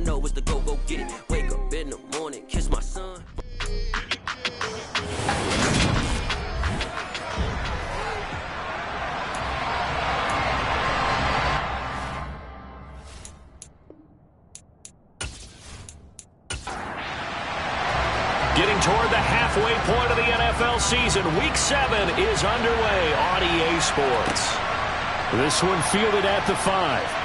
know is to go get it. Wake up in the morning, kiss my son. Getting toward the halfway point of the NFL season. Week 7 is underway on EA Sports. This one fielded at the 5.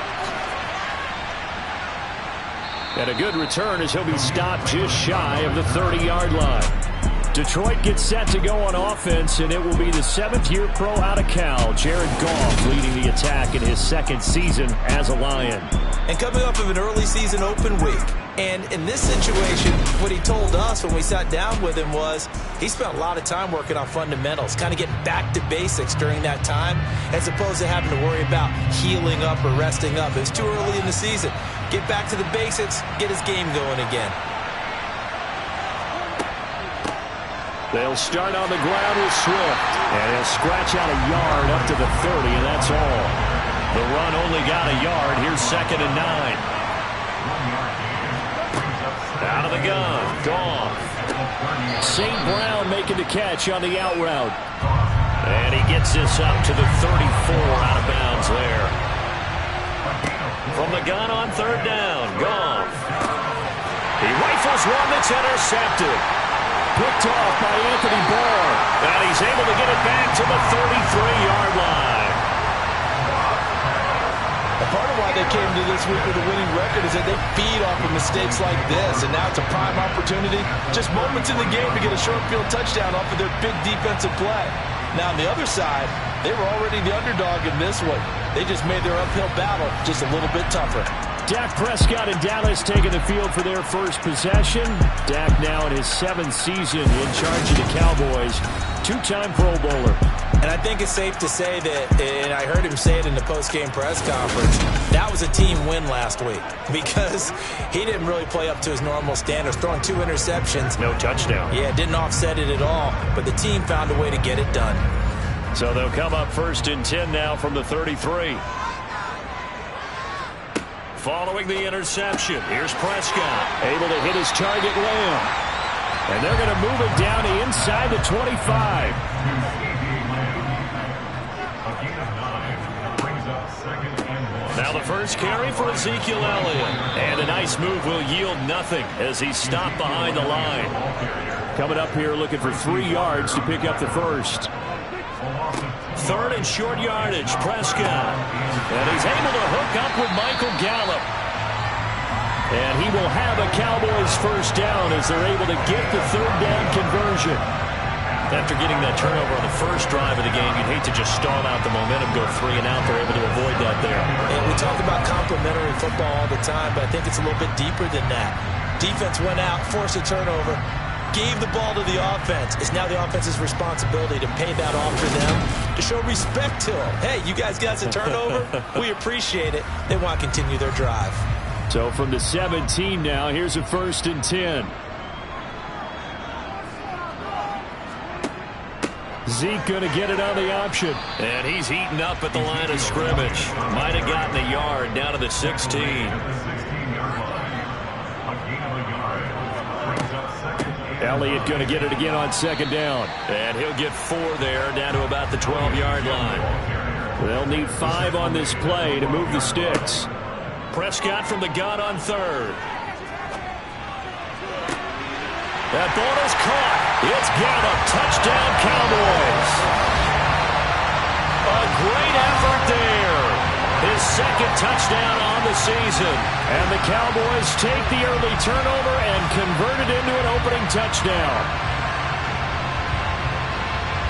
And a good return as he'll be stopped just shy of the 30-yard line. Detroit gets set to go on offense, and it will be the 7th-year pro out of Cal, Jared Goff, leading the attack in his 2nd season as a Lion. And coming off of an early season open week. And in this situation, what he told us when we sat down with him was he spent a lot of time working on fundamentals, kind of getting back to basics during that time, as opposed to having to worry about healing up or resting up. It was too early in the season. Get back to the basics, get his game going again. They'll start on the ground with Swift, and he'll scratch out a yard up to the 30, and that's all. The run only got a yard. Here's 2nd and 9. Out of the gun, Goff. St. Brown making the catch on the out route. And he gets this up to the 34, out of bounds there. From the gun on 3rd down, Goff. He rifles one that's intercepted. Picked off by Anthony Barr. And he's able to get it back to the 33-yard line. Part of why they came to this week with a winning record is that they feed off of mistakes like this, and now it's a prime opportunity, just moments in the game to get a short field touchdown off of their big defensive play. Now on the other side, they were already the underdog in this one. They just made their uphill battle just a little bit tougher. Dak Prescott and Dallas taking the field for their first possession. Dak now in his 7th season in charge of the Cowboys. 2-time Pro Bowler. And I think it's safe to say that, and I heard him say it in the post-game press conference, that was a team win last week because he didn't really play up to his normal standards, throwing 2 interceptions. No touchdown. Yeah, didn't offset it at all, but the team found a way to get it done. So they'll come up 1st and 10 now from the 33. Following the interception, here's Prescott, able to hit his target Lamb. And they're going to move it down to inside the 25. Now the first carry for Ezekiel Elliott. And a nice move will yield nothing as he's stopped behind the line. Coming up here looking for 3 yards to pick up the first. 3rd and short yardage, Prescott. And he's able to hook up with Michael Gallup. And he will have a Cowboys first down as they're able to get the 3rd down conversion. After getting that turnover on the first drive of the game, you'd hate to just stall out the momentum, go 3 and out. They're able to avoid that there. And we talk about complementary football all the time, but I think it's a little bit deeper than that. Defense went out, forced a turnover, gave the ball to the offense. It's now the offense's responsibility to pay that off to them, to show respect to them. Hey, you guys got a turnover? We appreciate it. They want to continue their drive. So from the 17 now, here's a 1st and 10. Zeke going to get it on the option. And he's heating up at the line of scrimmage. Might have gotten a yard down to the 16. Elliott going to get it again on 2nd down. And he'll get 4 there, down to about the 12-yard line. They'll need 5 on this play to move the sticks. Prescott from the gun on 3rd. That ball is caught. It's Gallup. Touchdown, Cowboys. A great effort there. His 2nd touchdown on the season. And the Cowboys take the early turnover and convert it into an opening touchdown.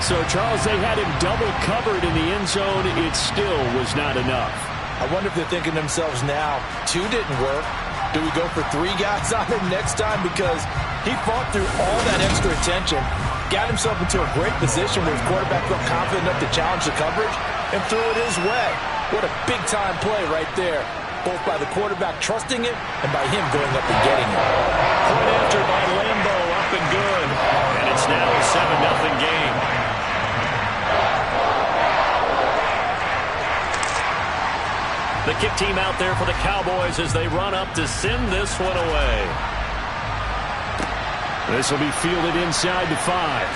So, Charles, they had him double covered in the end zone. It still was not enough. I wonder if they're thinking to themselves now, 2 didn't work. Do we go for 3 guys on him next time? Because he fought through all that extra attention, got himself into a great position where his quarterback felt confident enough to challenge the coverage and throw it his way. What a big-time play right there, both by the quarterback trusting it and by him going up and getting it. Point after by Lambeau, up and good. And it's now a 7-0 game. The kick team out there for the Cowboys as they run up to send this one away. This will be fielded inside the 5.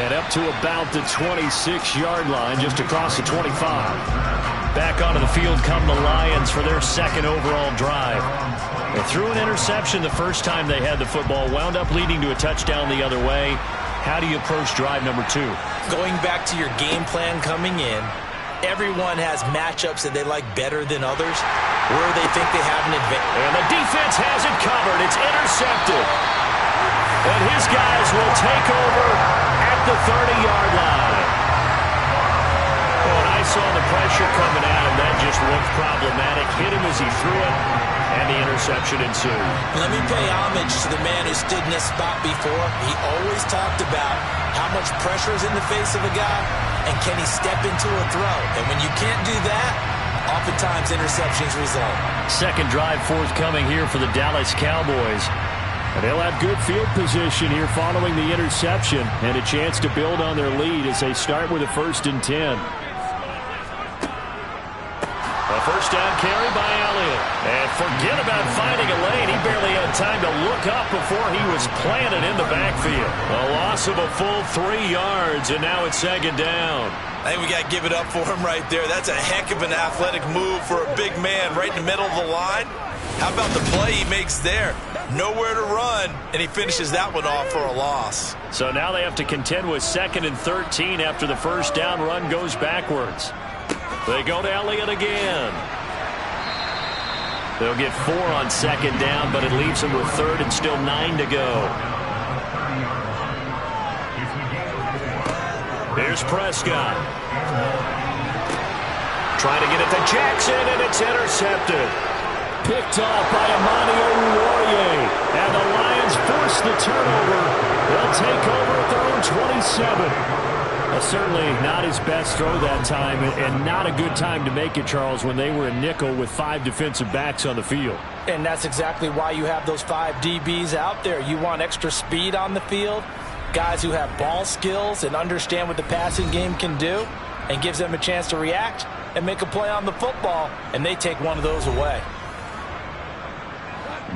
And up to about the 26-yard line, just across the 25. Back onto the field come the Lions for their second overall drive. They threw an interception the first time they had the football, wound up leading to a touchdown the other way. How do you approach drive number 2? Going back to your game plan coming in, everyone has matchups that they like better than others, where they think they have an advantage. And the defense has it covered. It's intercepted. And his guys will take over at the 30-yard line. When I saw the pressure coming at him, that just looked problematic. Hit him as he threw it, and the interception ensued. Let me pay homage to the man who stood in this spot before. He always talked about how much pressure is in the face of a guy, and can he step into a throw. And when you can't do that, oftentimes interceptions result. Second drive forthcoming here for the Dallas Cowboys. And they'll have good field position here following the interception and a chance to build on their lead as they start with a 1st and 10. A first down carry by Elliott. And forget about finding a lane. He barely had time to look up before he was planted in the backfield. A loss of a full 3 yards, and now it's 2nd down. I think we got to give it up for him right there. That's a heck of an athletic move for a big man right in the middle of the line. How about the play he makes there? Nowhere to run, and he finishes that one off for a loss. So now they have to contend with 2nd and 13 after the first down run goes backwards. They go to Elliott again. They'll get 4 on 2nd down, but it leaves them with 3rd and still 9 to go. Here's Prescott. Trying to get it to Jackson, and it's intercepted. Picked off by Amani Oruwariye. And the Lions force the turnover. They'll take over at their own 27. Certainly not his best throw that time, and not a good time to make it, Charles, when they were in nickel with 5 defensive backs on the field. And that's exactly why you have those 5 DBs out there. You want extra speed on the field, guys who have ball skills and understand what the passing game can do, and gives them a chance to react and make a play on the football, and they take one of those away.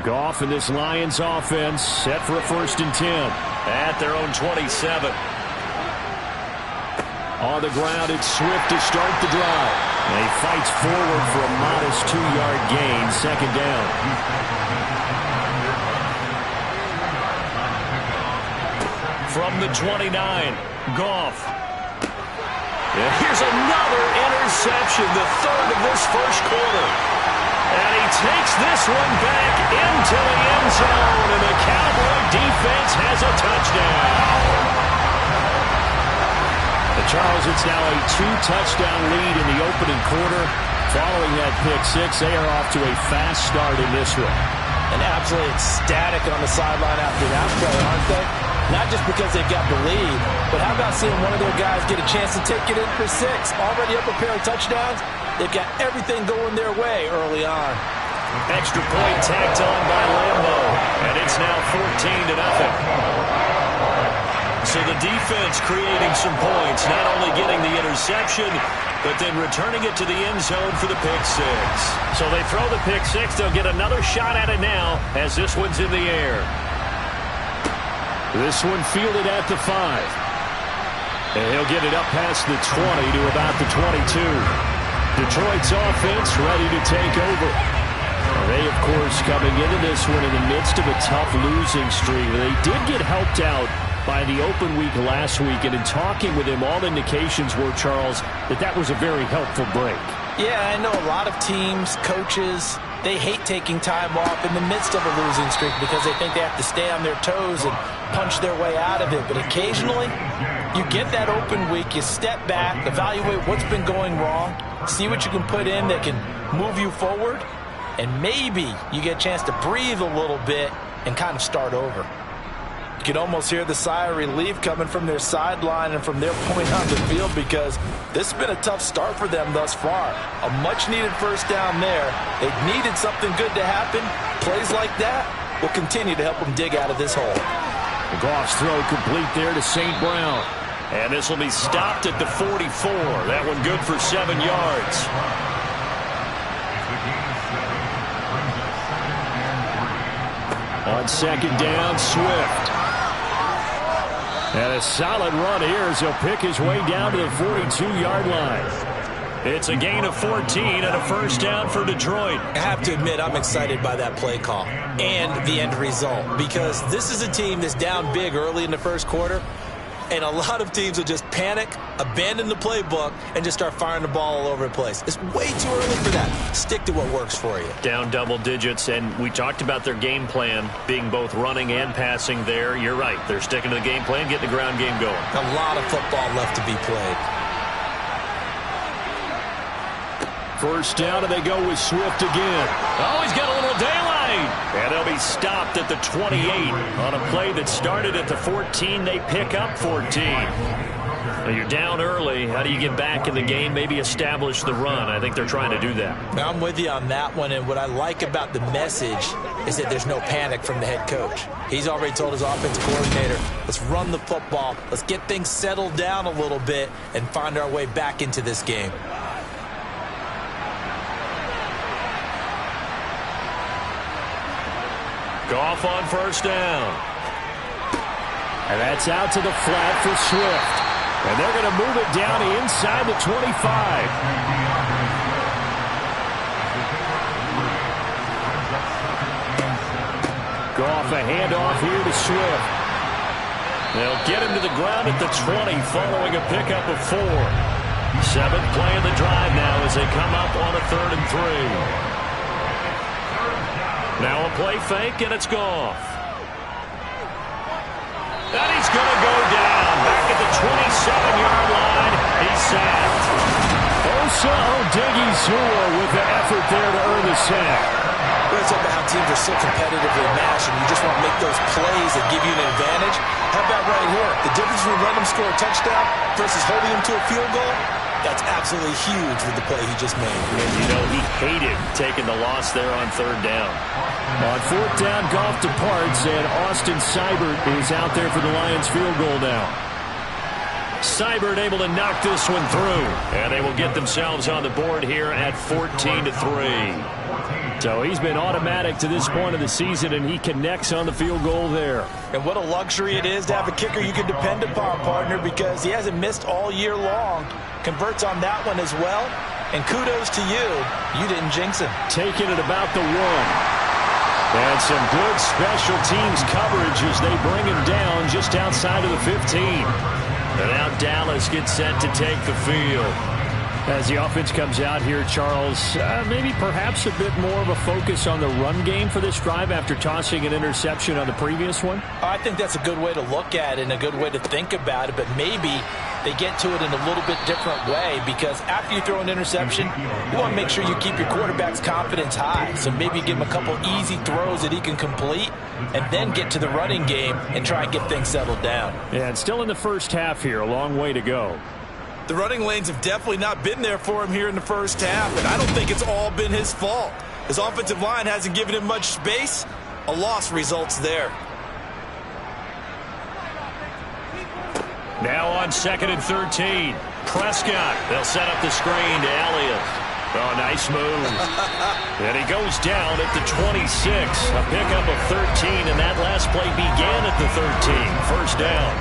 Goff and this Lions offense set for a 1st and 10 at their own 27. On the ground, it's Swift to start the drive. And he fights forward for a modest 2-yard gain, 2nd down. From the 29, Goff. And here's another interception, the 3rd of this first quarter. And he takes this one back into the end zone, and the Cowboy defense has a touchdown. Charles, it's now a 2-touchdown lead in the opening quarter. Following that pick 6, they are off to a fast start in this one. And absolutely ecstatic on the sideline after that play, aren't they? Not just because they've got the lead, but how about seeing one of their guys get a chance to take it in for 6? Already up a pair of touchdowns. They've got everything going their way early on. Extra point tacked on by Lambo, and it's now 14-0. So the defense creating some points, not only getting the interception, but then returning it to the end zone for the pick 6. So they throw the pick 6. They'll get another shot at it now as this one's in the air. This one fielded at the 5. And he'll get it up past the 20 to about the 22. Detroit's offense ready to take over. They, of course, coming into this one in the midst of a tough losing streak. They did get helped out by the open week last week, and in talking with him, all indications were, Charles, that was a very helpful break. Yeah, I know a lot of teams, coaches, they hate taking time off in the midst of a losing streak because they think they have to stay on their toes and punch their way out of it. But occasionally, you get that open week, you step back, evaluate what's been going wrong, see what you can put in that can move you forward, and maybe you get a chance to breathe a little bit and kind of start over. You can almost hear the sigh of relief coming from their sideline and from their point on the field because this has been a tough start for them thus far. A much-needed first down there. They needed something good to happen. Plays like that will continue to help them dig out of this hole. The Goff's throw complete there to St. Brown. And this will be stopped at the 44. That one good for 7 yards. On second down, Swift. And a solid run here as he'll pick his way down to the 42-yard line. It's a gain of 14 and a first down for Detroit. I have to admit, I'm excited by that play call and the end result, because this is a team that's down big early in the first quarter, and a lot of teams will just panic, abandon the playbook, and just start firing the ball all over the place. It's way too early for that. Stick to what works for you. Down double digits, and we talked about their game plan being both running and passing there. You're right. They're sticking to the game plan, getting the ground game going. A lot of football left to be played. First down, and they go with Swift again. Oh, he's got a little daylight. And they'll be stopped at the 28 on a play that started at the 14. They pick up 14. Now you're down early. How do you get back in the game? Maybe establish the run. I think they're trying to do that. Now, I'm with you on that one, and what I like about the message is that there's no panic from the head coach. He's already told his offensive coordinator, let's run the football, let's get things settled down a little bit and find our way back into this game. Goff on first down. And that's out to the flat for Swift. And they're going to move it down inside the 25. Goff a handoff here to Swift. They'll get him to the ground at the 20 following a pickup of 4. 7th play of the drive now as they come up on a 3rd and 3. Now a play fake, and it's Goff. And he's going to go down. Back at the 27-yard line. He's sacked. Osa Odighizuwa with the effort there to earn the sack. We're talking about how teams are so competitively matched, and you just want to make those plays that give you an advantage. How about right here? The difference between letting them score a touchdown versus holding them to a field goal, that's absolutely huge with the play he just made. And you know, he hated taking the loss there on 3rd down. On 4th down, Goff departs, and Austin Seibert is out there for the Lions field goal now. Seibert able to knock this one through, and they will get themselves on the board here at 14-3. So he's been automatic to this point of the season, and he connects on the field goal there. And what a luxury it is to have a kicker you can depend upon, partner, because he hasn't missed all year long. Converts on that one as well, and kudos to you. You didn't jinx him. Taking it about the 1. And some good special teams coverage as they bring him down just outside of the 15. And now Dallas gets set to take the field. As the offense comes out here, Charles, maybe perhaps a bit more of a focus on the run game for this drive after tossing an interception on the previous one? I think that's a good way to look at it and a good way to think about it, but maybe they get to it in a little bit different way, because after you throw an interception, you want to make sure you keep your quarterback's confidence high. So maybe give him a couple easy throws that he can complete and then get to the running game and try and get things settled down. Yeah, and still in the first half here, a long way to go. The running lanes have definitely not been there for him here in the first half, and I don't think it's all been his fault. His offensive line hasn't given him much space. A loss results there. Now on 2nd and 13. Prescott. They'll set up the screen to Elliott. Oh, nice move. And he goes down at the 26. A pickup of 13, and that last play began at the 13. First down.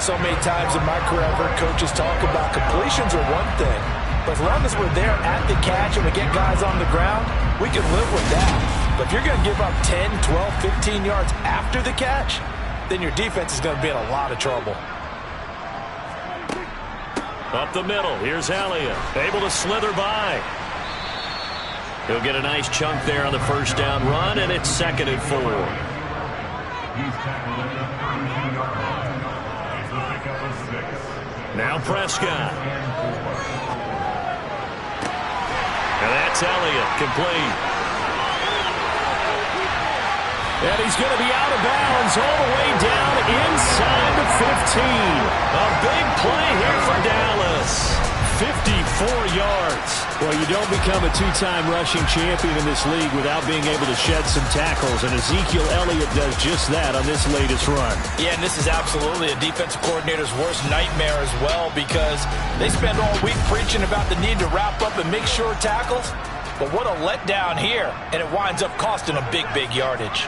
So many times in my career I've heard coaches talk about completions are one thing, but as long as we're there at the catch and we get guys on the ground, we can live with that. But if you're going to give up 10, 12, 15 yards after the catch, then your defense is going to be in a lot of trouble. Up the middle, here's Elliott, able to slither by. He'll get a nice chunk there on the first down run, and it's 2nd and 4. Now Prescott. And that's Elliott, complete. And he's going to be out of bounds all the way down inside the 15. A big play here for Dallas. 54 yards. Well, you don't become a two-time rushing champion in this league without being able to shed some tackles, and Ezekiel Elliott does just that on this latest run. Yeah, and this is absolutely a defensive coordinator's worst nightmare as well, because they spend all week preaching about the need to wrap up and make sure tackles, but what a letdown here, and it winds up costing a big, big yardage.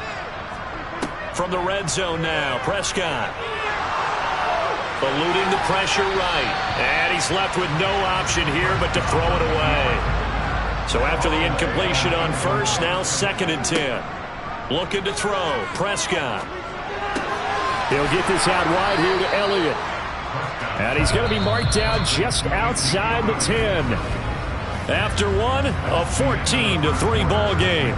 From the red zone now, Prescott. Eluding the pressure right. And he's left with no option here but to throw it away. So after the incompletion on first, now 2nd and 10. Looking to throw. Prescott. He'll get this out wide here to Elliott. And he's going to be marked down just outside the 10. After one, a 14-3 ball game.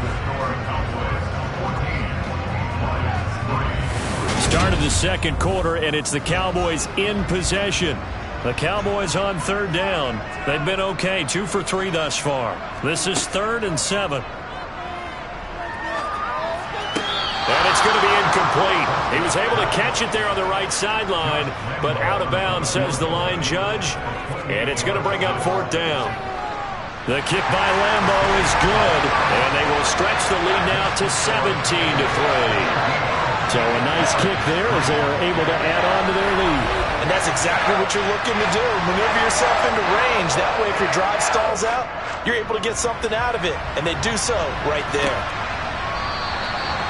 Start of the second quarter, and it's the Cowboys in possession. The Cowboys on 3rd down. They've been okay, 2 for 3 thus far. This is 3rd and 7. And it's going to be incomplete. He was able to catch it there on the right sideline, but out of bounds, says the line judge. And it's going to bring up 4th down. The kick by Lambo is good, and they will stretch the lead now to 17-3. So a nice kick there as they are able to add on to their lead. And that's exactly what you're looking to do. Maneuver yourself into range. That way, if your drive stalls out, you're able to get something out of it. And they do so right there.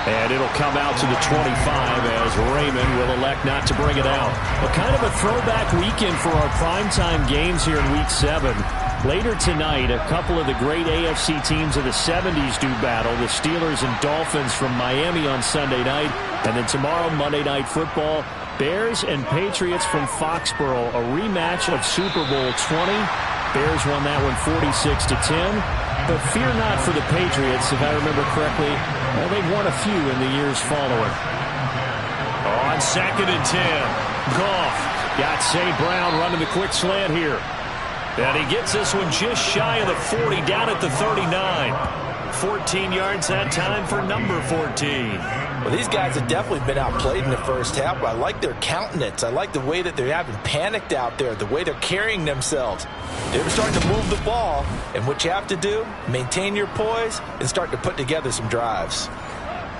And it'll come out to the 25 as Raymond will elect not to bring it out. A kind of a throwback weekend for our primetime games here in Week 7. Later tonight, a couple of the great AFC teams of the 70s do battle. The Steelers and Dolphins from Miami on Sunday night. And then tomorrow, Monday Night Football, Bears and Patriots from Foxborough. A rematch of Super Bowl 20. Bears won that one 46-10. But fear not for the Patriots, if I remember correctly. Well, they've won a few in the years following. On 2nd and 10, Goff got St. Brown running the quick slant here. And he gets this one just shy of the 40, down at the 39. 14 yards that time for number 14. Well, these guys have definitely been outplayed in the first half, but I like their countenance. I like the way that they haven't panicked out there, the way they're carrying themselves. They're starting to move the ball, and what you have to do, maintain your poise and start to put together some drives.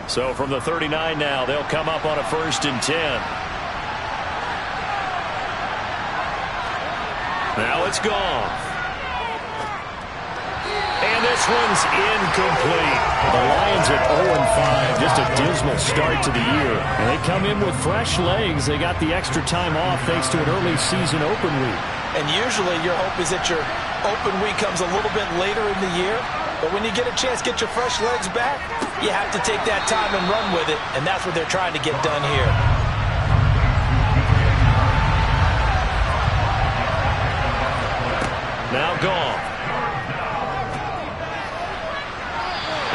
So from the 39 now, they'll come up on a 1st and 10. Now it's gone. And this one's incomplete. The Lions at 0-5. Just a dismal start to the year. And they come in with fresh legs. They got the extra time off thanks to an early season open week. And usually your hope is that your open week comes a little bit later in the year. But when you get a chance to get your fresh legs back, you have to take that time and run with it. And that's what they're trying to get done here. Now Goff.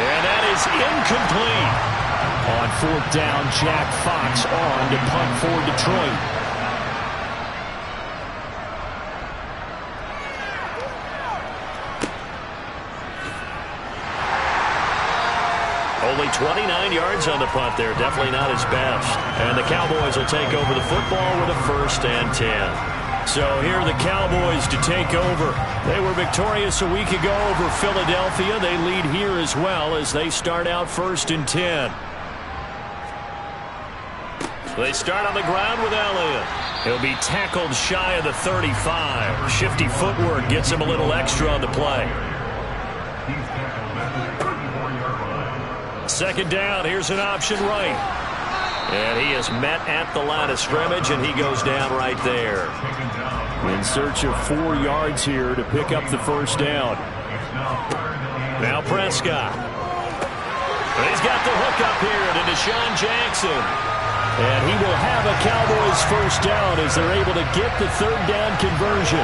And that is incomplete. On 4th down, Jack Fox on to punt for Detroit. Only 29 yards on the punt there. Definitely not his best. And the Cowboys will take over the football with a 1st and 10. So here are the Cowboys to take over. They were victorious a week ago over Philadelphia. They lead here as well as they start out 1st and 10. They start on the ground with Elliott. He'll be tackled shy of the 35. Shifty footwork gets him a little extra on the play. 2nd down. Here's an option right. And he is met at the line of scrimmage, and he goes down right there. In search of 4 yards here to pick up the 1st down. Now Prescott. He's got the hook up here to Deshaun Jackson. And he will have a Cowboys 1st down as they're able to get the 3rd down conversion.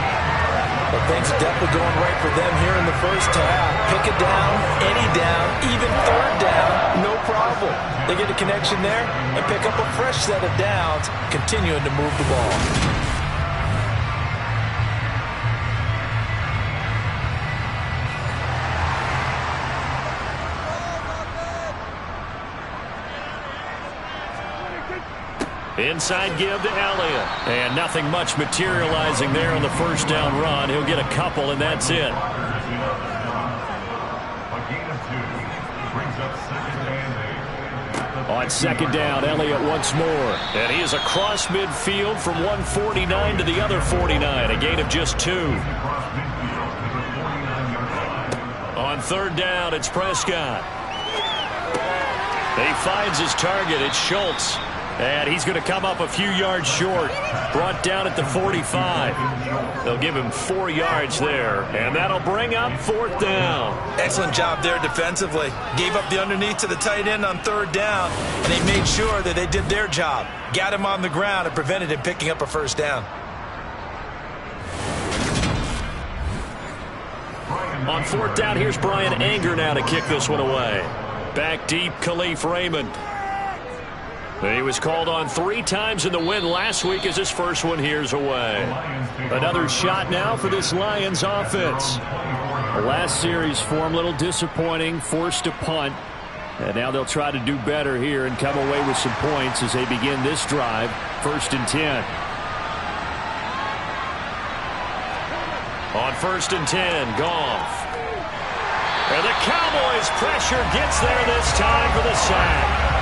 But things are definitely going right for them here in the first half. Pick it down, any down, even 3rd down, no problem. They get a connection there and pick up a fresh set of downs, continuing to move the ball. Inside give to Elliott. And nothing much materializing there on the first down run. He'll get a couple, and that's it. On second down, Elliott once more. And he is across midfield from 149 to the other 49. A gain of just 2. On third down, it's Prescott. He finds his target. It's Schultz. And he's going to come up a few yards short. Brought down at the 45. They'll give him 4 yards there. And that'll bring up fourth down. Excellent job there defensively. Gave up the underneath to the tight end on third down. And they made sure that they did their job. Got him on the ground and prevented him picking up a first down. On fourth down, here's Brian Anger now to kick this one away. Back deep, Khalif Raymond. He was called on 3 times in the win last week as his first one here's away. Another shot now for this Lions offense. The last series for him, a little disappointing, forced to punt. And now they'll try to do better here and come away with some points as they begin this drive, 1st and 10. On 1st and 10, Goff. And the Cowboys' pressure gets there this time for the sack.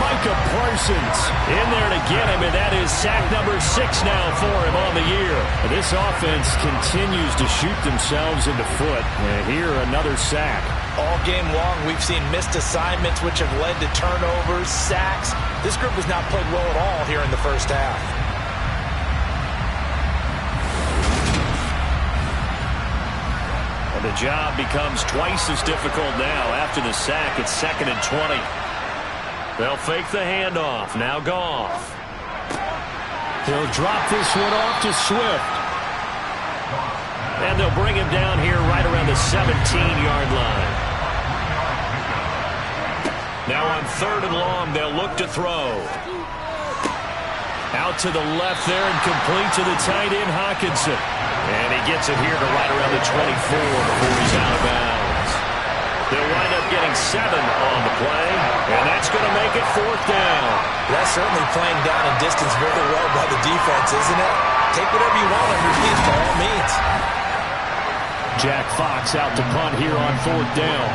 Micah Parsons in there to get him, and that is sack number 6 now for him on the year. This offense continues to shoot themselves in the foot, and here another sack. All game long, we've seen missed assignments which have led to turnovers, sacks. This group has not played well at all here in the first half. The job becomes twice as difficult now. After the sack, it's 2nd and 20. They'll fake the handoff. Now Goff. He'll drop this one off to Swift. And they'll bring him down here right around the 17-yard line. Now on 3rd and long, they'll look to throw. Out to the left there and complete to the tight end, Hockenson. And he gets it here to right around the 24 before he's out of bounds. They'll wind up getting 7 on the play, and that's going to make it 4th down. That's certainly playing down and distance very well by the defense, isn't it? Take whatever you want underneath by all means. Jack Fox out to punt here on 4th down.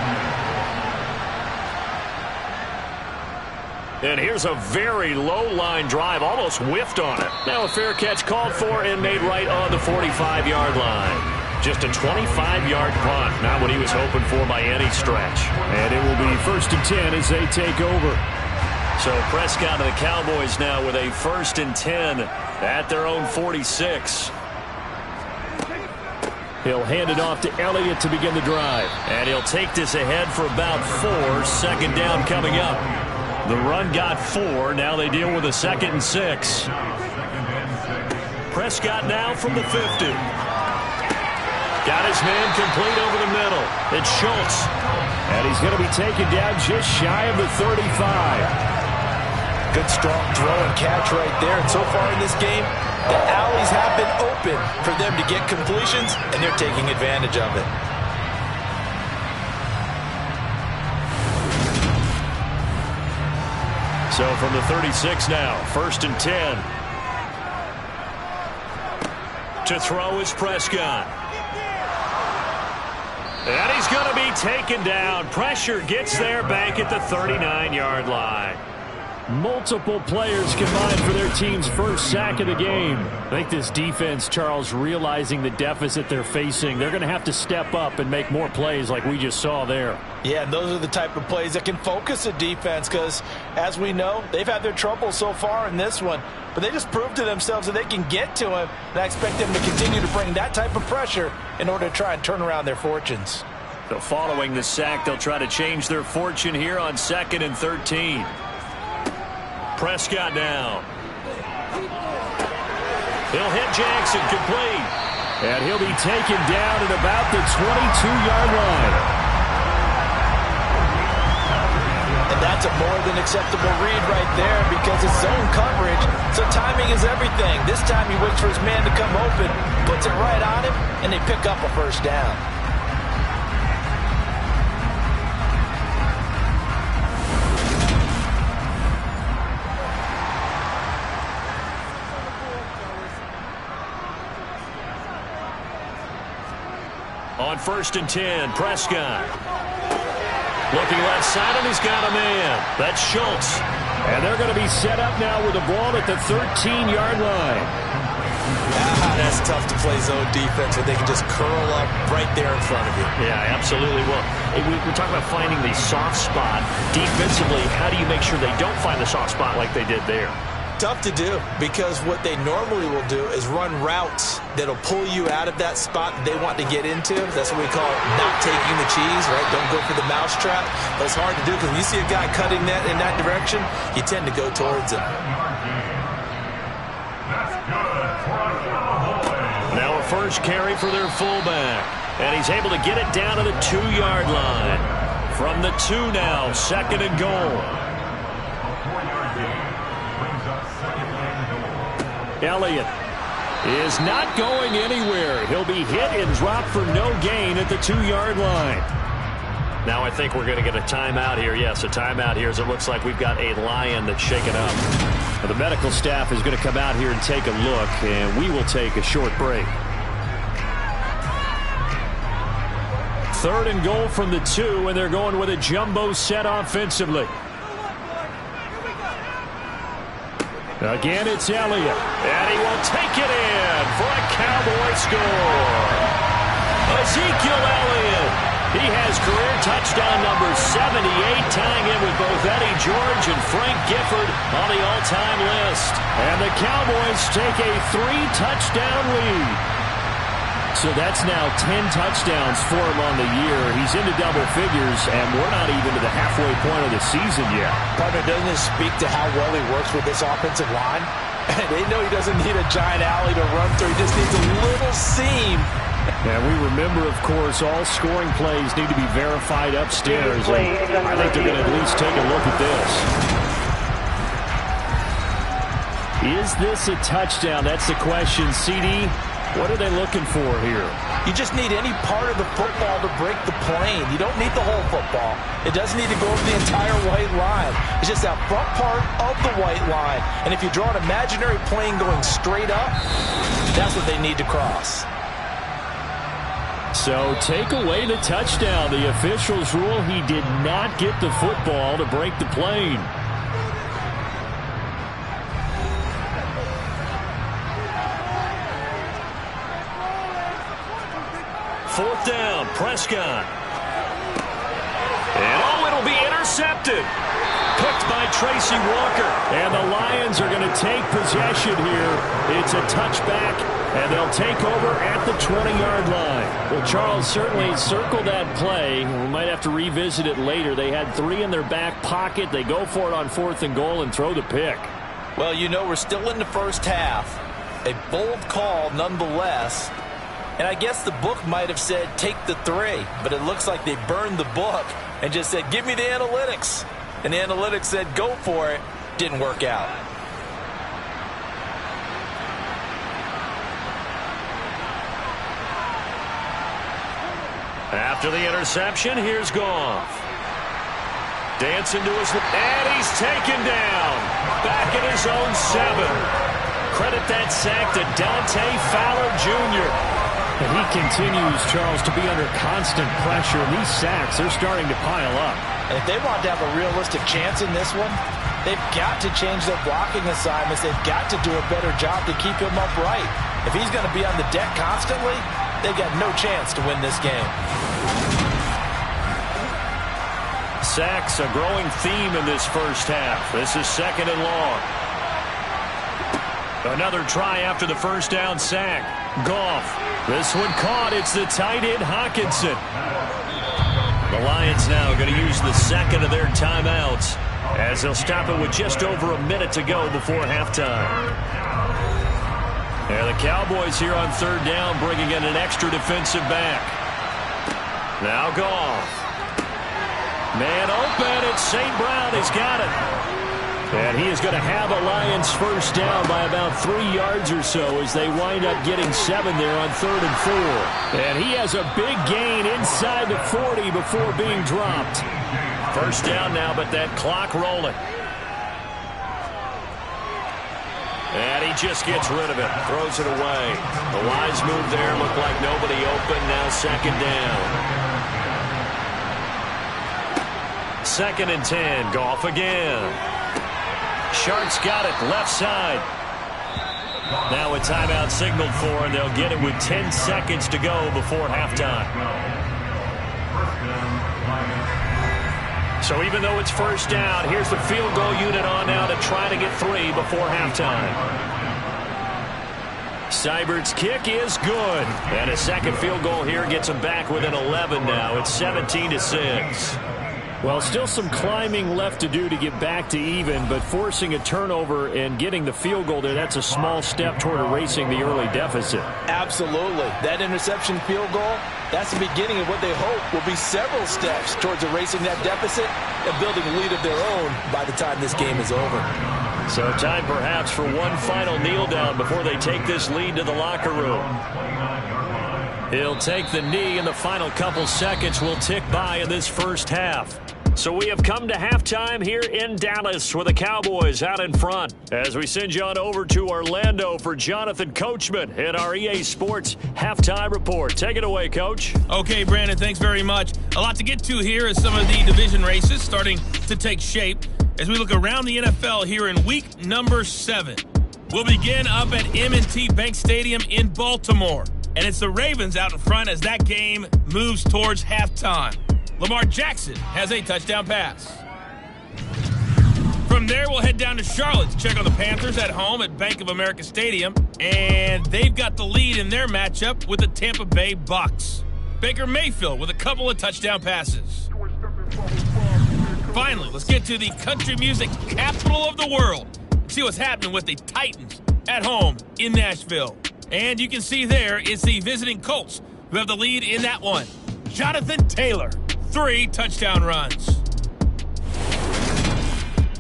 And here's a very low-line drive, almost whiffed on it. Now a fair catch called for and made right on the 45-yard line. Just a 25-yard punt, not what he was hoping for by any stretch. And it will be 1st and 10 as they take over. So Prescott and the Cowboys now with a 1st and 10 at their own 46. He'll hand it off to Elliott to begin the drive. And he'll take this ahead for about 4. 2nd down coming up. The run got 4. Now they deal with a 2nd and 6. Prescott now from the 50. Got his man complete over the middle. It's Schultz. And he's going to be taken down just shy of the 35. Good strong throw and catch right there. And so far in this game, the alleys have been open for them to get completions, and they're taking advantage of it. So from the 36 now, 1st and 10. To throw is Prescott. And he's going to be taken down. Pressure gets there back at the 39-yard line. Multiple players combined for their team's first sack of the game. I think this defense, Charles, realizing the deficit they're facing, they're going to have to step up and make more plays like we just saw there. Yeah, and those are the type of plays that can focus a defense because, as we know, they've had their trouble so far in this one. But they just proved to themselves that they can get to him, and I expect them to continue to bring that type of pressure in order to try and turn around their fortunes. So following the sack, they'll try to change their fortune here on 2nd and 13. Prescott now. He'll hit Jackson complete. And he'll be taken down at about the 22-yard line. And that's a more than acceptable read right there because it's zone coverage, so timing is everything. This time he waits for his man to come open, puts it right on him, and they pick up a first down. 1st and 10. Prescott. Looking left side, and he's got a man. That's Schultz. And they're going to be set up now with the ball at the 13-yard line. That's tough to play zone defense when they can just curl up right there in front of you. Yeah, absolutely. Well, we're talking about finding the soft spot. Defensively, how do you make sure they don't find the soft spot like they did there? Tough to do, because what they normally will do is run routes that'll pull you out of that spot that they want to get into. That's what we call not taking the cheese, right? Don't go for the mousetrap. But it's hard to do, because when you see a guy cutting that in that direction, you tend to go towards him. Now a first carry for their fullback, and he's able to get it down to the 2-yard line. From the 2 now, 2nd and goal. Elliott is not going anywhere. He'll be hit and dropped for no gain at the 2-yard line. Now I think we're going to get a timeout here. Yes, a timeout here, as it looks like we've got a Lion that's shaken up. Now, the medical staff is going to come out here and take a look, and we will take a short break. 3rd and goal from the 2, and they're going with a jumbo set offensively. Again, it's Elliott, and he will take it in for a Cowboy score. Ezekiel Elliott, he has career touchdown number 78, tying in with both Eddie George and Frank Gifford on the all-time list. And the Cowboys take a 3-touchdown lead. So that's now 10 touchdowns for him on the year. He's into double figures, and we're not even to the halfway point of the season yet. Partner, doesn't this speak to how well he works with this offensive line? They know he doesn't need a giant alley to run through. He just needs a little seam. And we remember, of course, all scoring plays need to be verified upstairs. And I think they're going to at least take a look at this. Is this a touchdown? That's the question. CD, what are they looking for here? You just need any part of the football to break the plane. You don't need the whole football. It doesn't need to go over the entire white line. It's just that front part of the white line. And if you draw an imaginary plane going straight up, that's what they need to cross. So take away the touchdown. The officials rule he did not get the football to break the plane. Fourth down, Prescott. And it'll be intercepted. Picked by Tracy Walker. And the Lions are going to take possession here. It's a touchback, and they'll take over at the 20-yard line. Well, Charles, certainly circle that play. We might have to revisit it later. They had 3 in their back pocket. They go for it on 4th and goal and throw the pick. Well, you know, we're still in the first half. A bold call nonetheless. And I guess the book might have said take the 3, but it looks like they burned the book and just said give me the analytics. And the analytics said go for it. Didn't work out. After the interception, here's Goff. Dancing to his... And he's taken down. Back in his own 7. Credit that sack to Dante Fowler Jr. And he continues, Charles, to be under constant pressure. And these sacks are starting to pile up. And if they want to have a realistic chance in this one, they've got to change their blocking assignments. They've got to do a better job to keep him upright. If he's going to be on the deck constantly, they've got no chance to win this game. Sacks, a growing theme in this first half. This is 2nd and long. Another try after the first down sack. Goff. This one caught. It's the tight end, Hockenson. The Lions now going to use the 2nd of their timeouts as they'll stop it with just over a minute to go before halftime. And the Cowboys here on 3rd down bringing in an extra defensive back. Now Goff. Man open. It's St. Brown. He's got it. And he is going to have a Lions first down by about 3 yards or so as they wind up getting 7 there on 3rd and 4. And he has a big gain inside the 40 before being dropped. First down now, but that clock rolling. And he just gets rid of it. Throws it away. The wise move there. Looked like nobody open. Now second down. 2nd and 10. Goff again. Sharks got it. Left side. Now a timeout signaled for, and they'll get it with 10 seconds to go before halftime. So even though it's first down, here's the field goal unit on now to try to get 3 before halftime. Seibert's kick is good. And a second field goal here gets them back within 11 now. It's 17-6. Well, still some climbing left to do to get back to even, but forcing a turnover and getting the field goal there, that's a small step toward erasing the early deficit. Absolutely. That interception field goal, that's the beginning of what they hope will be several steps towards erasing that deficit and building a lead of their own by the time this game is over. So time perhaps for one final kneel down before they take this lead to the locker room. He'll take the knee, and the final couple seconds will tick by in this first half. So we have come to halftime here in Dallas with the Cowboys out in front. As we send you on over to Orlando for Jonathan Coachman in our EA Sports Halftime Report. Take it away, Coach. Okay, Brandon, thanks very much. A lot to get to here as some of the division races starting to take shape as we look around the NFL here in week number 7. We'll begin up at M&T Bank Stadium in Baltimore. And it's the Ravens out in front as that game moves towards halftime. Lamar Jackson has a touchdown pass. From there, we'll head down to Charlotte to check on the Panthers at home at Bank of America Stadium. And they've got the lead in their matchup with the Tampa Bay Bucks. Baker Mayfield with a couple of touchdown passes. Finally, let's get to the country music capital of the world. See what's happening with the Titans at home in Nashville. And you can see there it's the visiting Colts who have the lead in that one. Jonathan Taylor, 3 touchdown runs.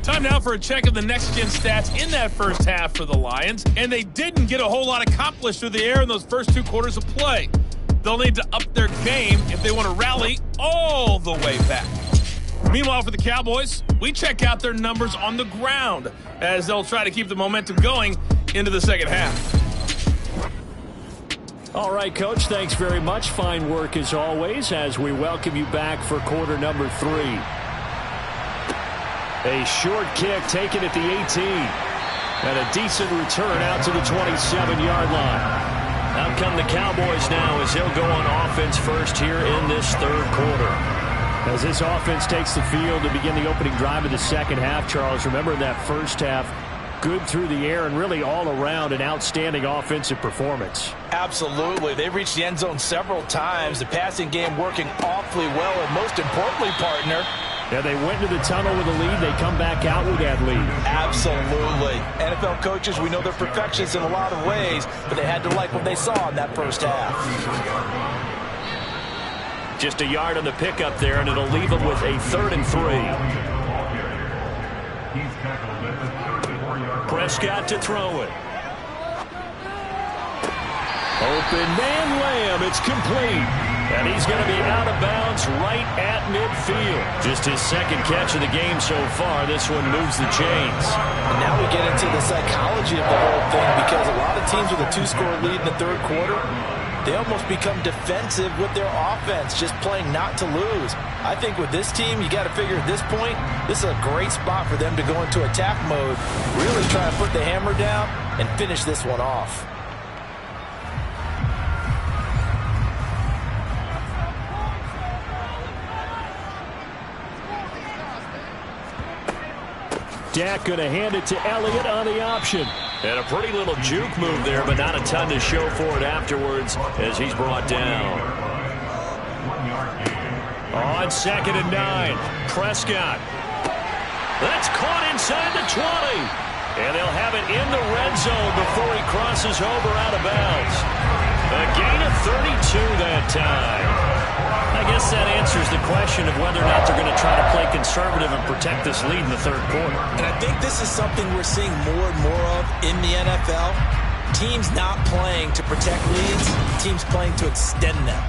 Time now for a check of the next-gen stats in that first half for the Lions. And they didn't get a whole lot accomplished through the air in those first 2 quarters of play. They'll need to up their game if they want to rally all the way back. Meanwhile, for the Cowboys, we check out their numbers on the ground as they'll try to keep the momentum going into the second half. All right, Coach, thanks very much. Fine work as always as we welcome you back for quarter number 3. A short kick taken at the 18. And a decent return out to the 27-yard line. Out come the Cowboys now as they'll go on offense first here in this third quarter. As this offense takes the field to begin the opening drive of the second half, Charles, remember in that first half, good through the air and really all around an outstanding offensive performance. Absolutely. They reached the end zone several times. The passing game working awfully well. And most importantly, partner, yeah, they went to the tunnel with a lead. They come back out with that lead. Absolutely. NFL coaches, we know they're perfectionists in a lot of ways, but they had to like what they saw in that first half. Just a yard on the pickup there, and it'll leave them with a 3rd and 3. Prescott to throw it. Open man Lamb. It's complete. And he's going to be out of bounds right at midfield. Just his second catch of the game so far. This one moves the chains. And now we get into the psychology of the whole thing because a lot of teams with a 2-score lead in the third quarter, they almost become defensive with their offense, just playing not to lose. I think with this team, you got to figure at this point, this is a great spot for them to go into attack mode, really try to put the hammer down and finish this one off. Dak going to hand it to Elliott on the option. And a pretty little juke move there, but not a ton to show for it afterwards as he's brought down. On 2nd and 9, Prescott. That's caught inside the 20. And they'll have it in the red zone before he crosses over out of bounds. A gain of 32 that time. I guess that answers the question of whether or not they're going to try to play conservative and protect this lead in the third quarter. And I think this is something we're seeing more and more of in the NFL. Teams not playing to protect leads, teams playing to extend them.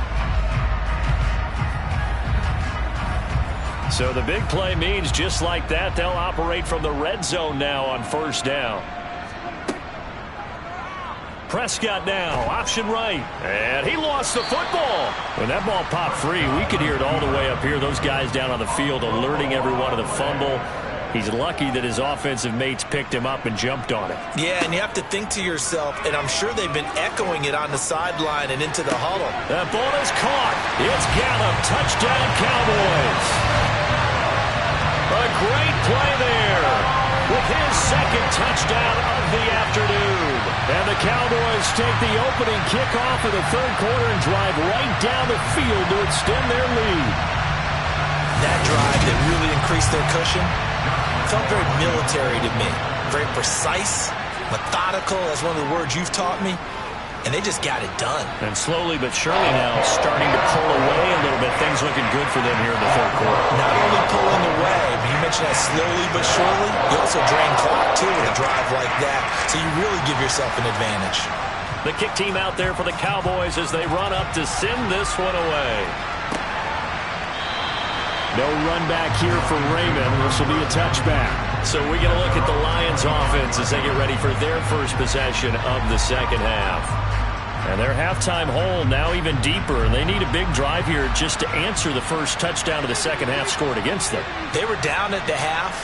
So the big play means just like that, they'll operate from the red zone now on first down. Prescott now, option right, and he lost the football. When that ball popped free, we could hear it all the way up here. Those guys down on the field alerting everyone of the fumble. He's lucky that his offensive mates picked him up and jumped on it. Yeah, and you have to think to yourself, and I'm sure they've been echoing it on the sideline and into the huddle. That ball is caught. It's Gallup. Touchdown, Cowboys. A great play there with his second touchdown of the afternoon. And the Cowboys take the opening kickoff of the third quarter and drive right down the field to extend their lead. That drive that really increased their cushion felt very military to me. Very precise, methodical, that's one of the words you've taught me. And they just got it done. And slowly but surely now starting to pull away a little bit. Things looking good for them here in the third quarter. Not only pulling away, but you mentioned that slowly but surely. You also drain clock, too, with a drive like that. So you really give yourself an advantage. The kick team out there for the Cowboys as they run up to send this one away. No run back here for Raymond. This will be a touchback. So we get a look at the Lions offense as they get ready for their first possession of the second half. And their halftime hole now even deeper, and they need a big drive here just to answer the first touchdown of the second half scored against them. They were down at the half.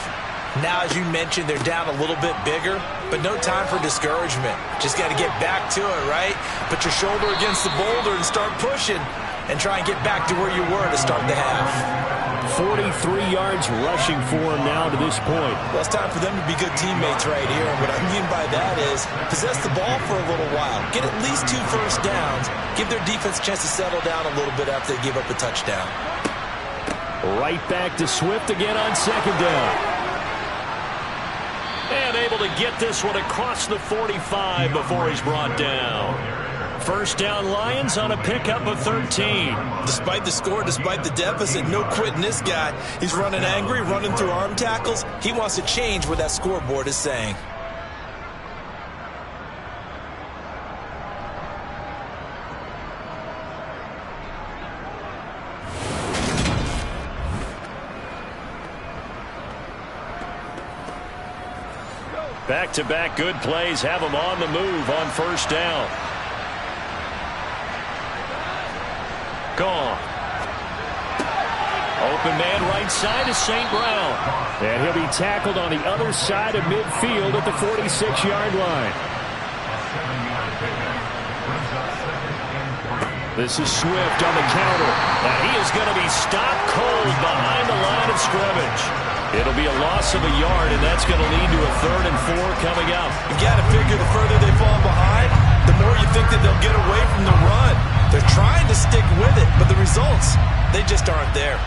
Now, as you mentioned, they're down a little bit bigger, but no time for discouragement. Just got to get back to it, right? Put your shoulder against the boulder and start pushing and try and get back to where you were to start the half. 43 yards rushing for him now to this point. Well, it's time for them to be good teammates right here. And what I mean by that is possess the ball for a little while. Get at least 2 first downs. Give their defense a chance to settle down a little bit after they give up a touchdown. Right back to Swift again on second down. And able to get this one across the 45 before he's brought down. First down Lions on a pickup of 13. Despite the score, despite the deficit, no quitting this guy. He's running angry, running through arm tackles. He wants to change what that scoreboard is saying. Back-to-back good plays have him on the move on first down. Gone. Open man right side is St. Brown. And he'll be tackled on the other side of midfield at the 46-yard line. This is Swift on the counter. And he is going to be stopped cold behind the line of scrimmage. It'll be a loss of a yard, and that's going to lead to a 3rd and 4 coming up. You got to figure the further they fall behind, the more you think that they'll get away from the run. They're trying to stick with it, but the results, they just aren't there.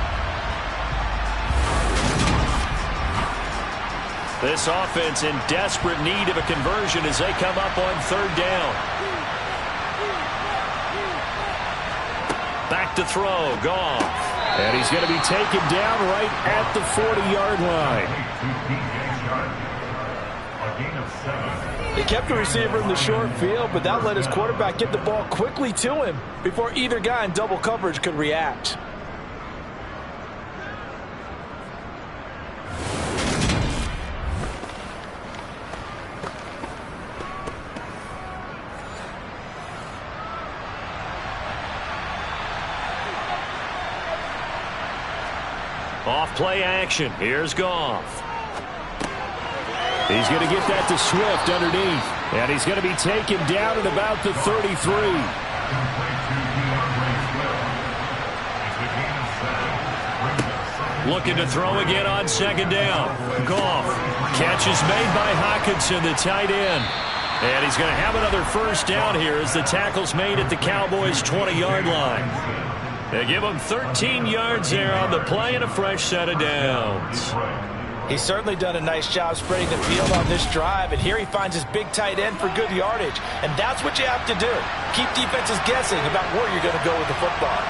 This offense in desperate need of a conversion as they come up on 3rd down. Back to throw, Goff. And he's going to be taken down right at the 40-yard line. They kept the receiver in the short field, but that let his quarterback get the ball quickly to him before either guy in double coverage could react. Off play action. Here's Goff. He's going to get that to Swift underneath. And he's going to be taken down at about the 33. Looking to throw again on second down. Goff. Catch is made by Hockenson, the tight end. And he's going to have another first down here as the tackle's made at the Cowboys' 20-yard line. They give him 13 yards there on the play and a fresh set of downs. He's certainly done a nice job spreading the field on this drive, and here he finds his big tight end for good yardage. And that's what you have to do. Keep defenses guessing about where you're going to go with the football.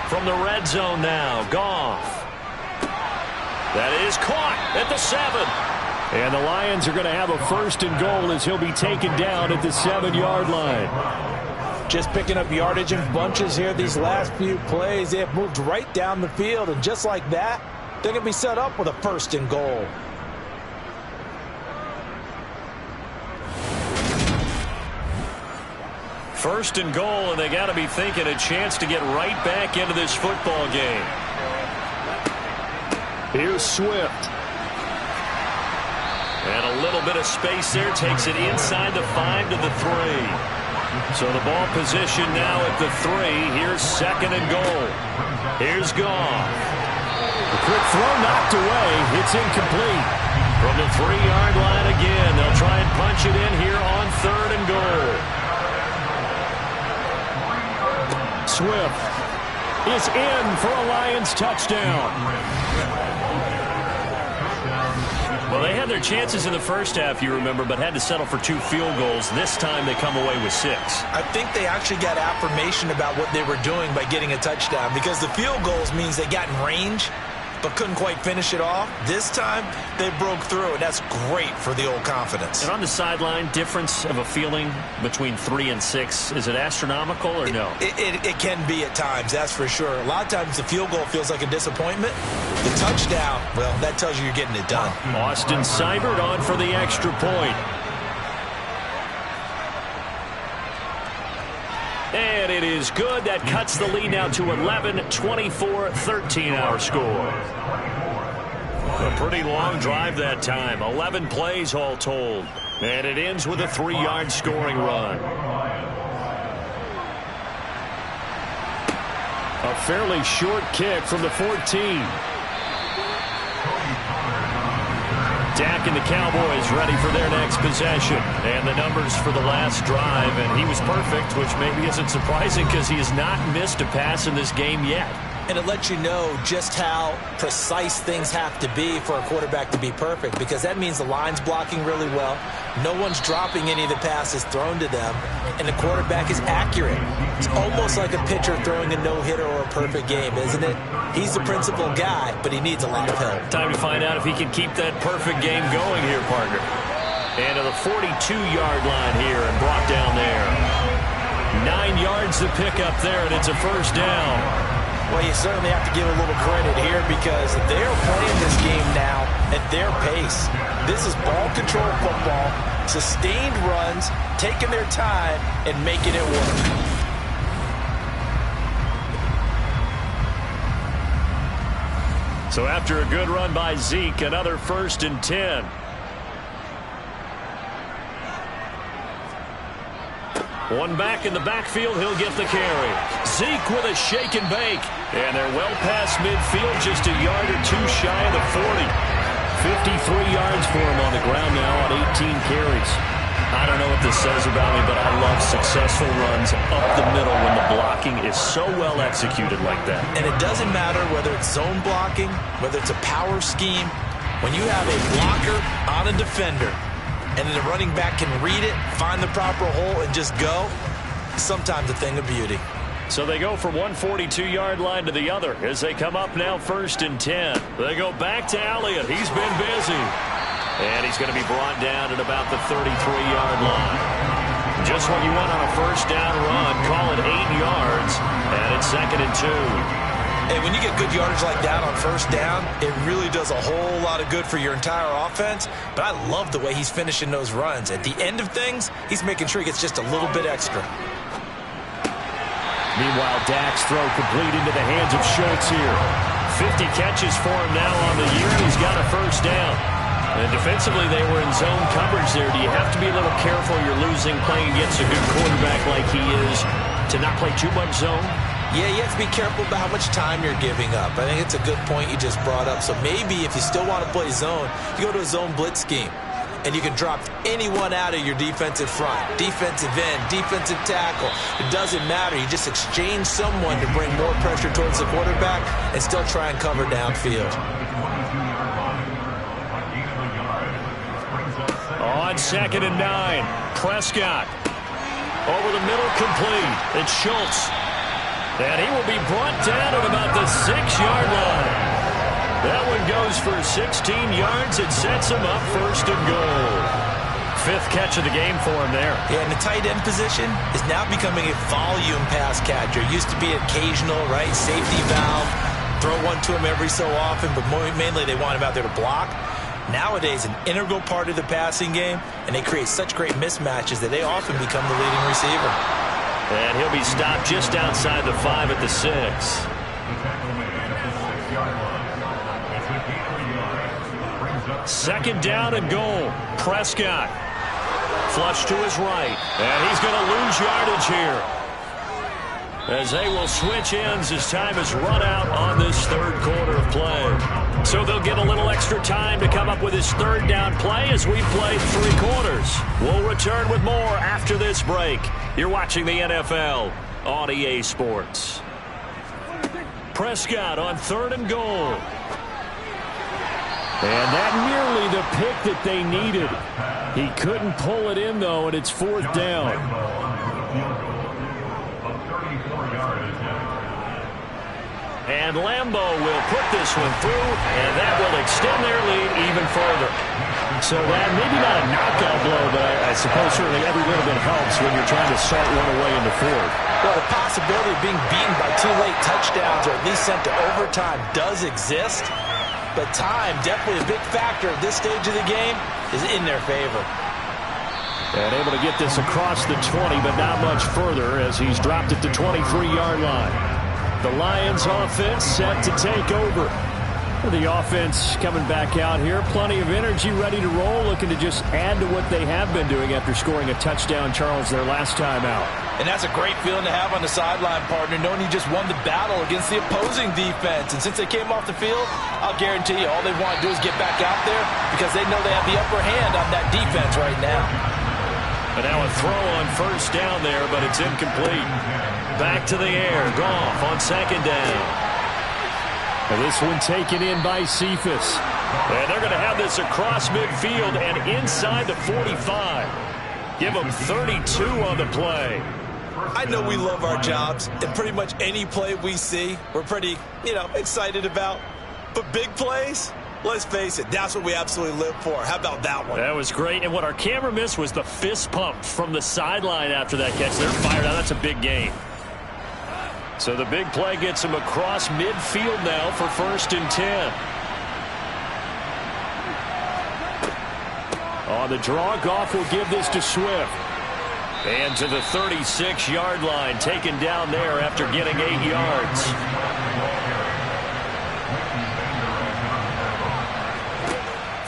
From the red zone now, Goff. That is caught at the 7. And the Lions are going to have a 1st and goal as he'll be taken down at the 7-yard line. Just picking up yardage in bunches here these last few plays. They have moved right down the field, and just like that, they're going to be set up with a 1st and goal. First and goal, and they got to be thinking a chance to get right back into this football game. Here's Swift. And a little bit of space there. Takes it inside the 5 to the 3. So the ball position now at the 3. Here's second and goal. Here's Goff. The quick throw knocked away. It's incomplete. From the 3-yard line again. They'll try and punch it in here on third and goal. Swift is in for a Lions touchdown. Well, they had their chances in the first half, you remember, but had to settle for 2 field goals. This time they come away with 6. I think they actually got affirmation about what they were doing by getting a touchdown, because the field goals means they got in range but couldn't quite finish it off. This time they broke through, and that's great for the old confidence. And on the sideline, difference of a feeling between 3 and 6, is it astronomical or no? It can be at times, that's for sure. A lot of times the field goal feels like a disappointment. The touchdown, well, that tells you you're getting it done. Austin Seibert on for the extra point. And it is good. That cuts the lead now to 11, 24-13 our score. A pretty long drive that time. 11 plays all told. And it ends with a 3-yard scoring run. A fairly short kick from the 14. Dak and the Cowboys ready for their next possession. And the numbers for the last drive, and he was perfect, which maybe isn't surprising because he has not missed a pass in this game yet. And it lets you know just how precise things have to be for a quarterback to be perfect, because that means the line's blocking really well. No one's dropping any of the passes thrown to them, and the quarterback is accurate. It's almost like a pitcher throwing a no-hitter or a perfect game, isn't it? He's the principal guy, but he needs a lot of help. Time to find out if he can keep that perfect game going here, partner. And to the 42-yard line here and brought down there. 9 yards to pick up there, and it's a first down. Well, you certainly have to give a little credit here, because they're playing this game now at their pace. This is ball control football, sustained runs, taking their time, and making it work. So after a good run by Zeke, another 1st and 10. One back in the backfield, he'll get the carry. Zeke with a shake and bake. And they're well past midfield, just a yard or 2 shy of the 40. 53 yards for him on the ground now on 18 carries. I don't know what this says about me, but I love successful runs up the middle when the blocking is so well executed like that. And it doesn't matter whether it's zone blocking, whether it's a power scheme. When you have a blocker on a defender, and then the running back can read it, find the proper hole, and just go, sometimes a thing of beauty. So they go from one 42-yard line to the other as they come up now 1st and 10. They go back to Elliott. He's been busy. And he's going to be brought down at about the 33-yard line. Just what you want on a first down run. Call it 8 yards. And it's 2nd and 2. And when you get good yardage like that on first down, it really does a whole lot of good for your entire offense. But I love the way he's finishing those runs. At the end of things, he's making sure he gets just a little bit extra. Meanwhile, Dak's throw complete into the hands of Schultz here. 50 catches for him now on the year, and he's got a first down. And defensively, they were in zone coverage there. Do you have to be a little careful you're losing playing against a good quarterback like he is to not play too much zone? Yeah, you have to be careful about how much time you're giving up. I think it's a good point you just brought up. So maybe if you still want to play zone, you go to a zone blitz scheme. And you can drop anyone out of your defensive front. Defensive end, defensive tackle. It doesn't matter. You just exchange someone to bring more pressure towards the quarterback and still try and cover downfield. On 2nd and 9, Prescott. Over the middle, complete. It's Schultz. And he will be brought down at about the 6-yard line. That one goes for 16 yards. It sets him up 1st and goal. 5th catch of the game for him there. Yeah, and the tight end position is now becoming a volume pass catcher. It used to be occasional, right? Safety valve. Throw one to him every so often, but mainly they want him out there to block. Nowadays, an integral part of the passing game, and they create such great mismatches that they often become the leading receiver. And he'll be stopped just outside the 5 at the 6. Second down and goal. Prescott. Flush to his right. And he's going to lose yardage here, as they will switch ends as time has run out on this third quarter of play. So they'll get a little extra time to come up with his third down play as we've played 3 quarters. We'll return with more after this break. You're watching the NFL on EA Sports. Prescott on 3rd and goal. And that nearly the pick that they needed. He couldn't pull it in, though, and it's 4th down. And Lambeau will put this one through, and that will extend their lead even further. So that maybe not a knockout blow, but I suppose certainly every little bit helps when you're trying to start one away in the 4th. Well, the possibility of being beaten by 2 late touchdowns or at least sent to overtime does exist. But time, definitely a big factor at this stage of the game, is in their favor. And able to get this across the 20, but not much further as he's dropped it to 23-yard line. The Lions offense set to take over. The offense coming back out here. Plenty of energy, ready to roll, looking to just add to what they have been doing after scoring a touchdown, Charles, their last time out. And that's a great feeling to have on the sideline, partner, knowing you just won the battle against the opposing defense. And since they came off the field, I'll guarantee you all they want to do is get back out there because they know they have the upper hand on that defense right now. And now a throw on 1st down there, but it's incomplete. Back to the air. Goff on 2nd down. And this one taken in by Cephas. And they're going to have this across midfield and inside the 45. Give them 32 on the play. I know we love our jobs, and pretty much any play we see, we're pretty, excited about. But big plays, let's face it, that's what we absolutely live for. How about that one? That was great. And what our camera missed was the fist pump from the sideline after that catch. They're fired out. That's a big gain. So the big play gets him across midfield now for 1st and 10. On the draw, Goff will give this to Swift. And to the 36-yard line, taken down there after getting 8 yards.